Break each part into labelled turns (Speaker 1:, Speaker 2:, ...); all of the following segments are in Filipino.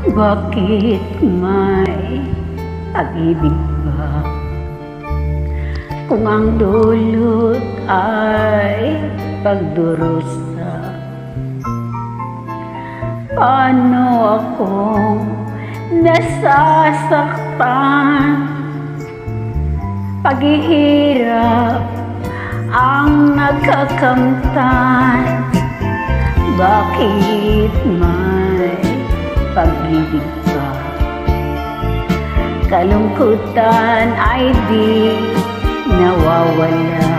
Speaker 1: Bakit may pag-ibig ba kung ang dulot ay pagdurusa? Paano akong nasasaktan? Paghihirap ang nagkakamtan. Bakit may pag-ibig ba? Kalungkutan ay di nawawala.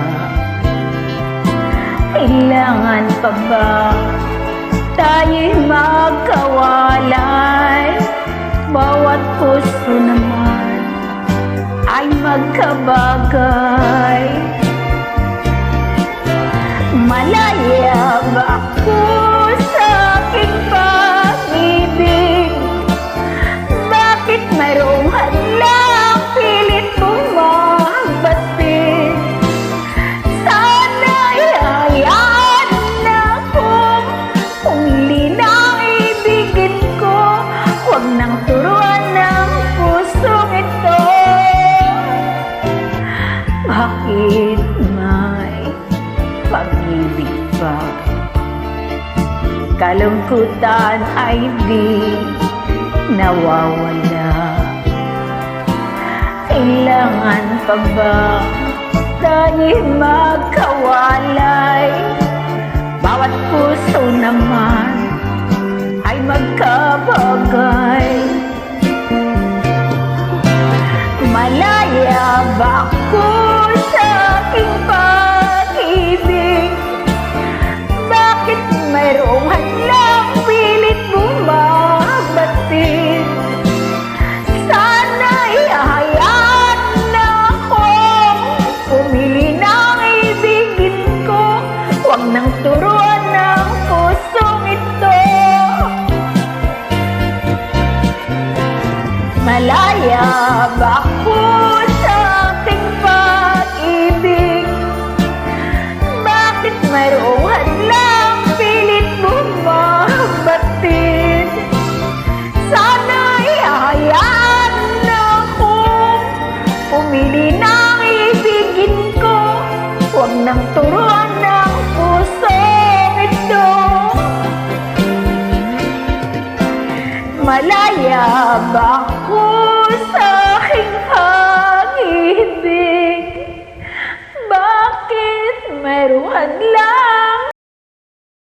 Speaker 1: Kailangan pa ba tayo'y magkawalay? Bawat puso naman ay magkabagay. Malaya ba ako sa aking pag-ibig? Bakit mayroong hadlang pilit bumabati? Sana'y hayaan akong pumili ng ibigin ko. Huwag nang turuan ng pusong ito. Bakit may pag-ibig ba? Kalungkutan ay di nawawala. Kailangan pa ba tayo'y magkawalay? Bawat puso naman ay magkabagay. Malaya ba ako sa aking pag-ibig? Bakit mayroong hadlang pilit bumabati? Sana'y hayaan akong pumili ng ibigin ko. Huwag nang turuan ng pusong ito. Malaya ba ako sa aking pag-ibig? Bakit mayroong hadlang pilit bumabatid? Sana'y hayaan akong pumili ng ibigin ko. Huwag nang turuan ng pusong ito. Malaya ba ako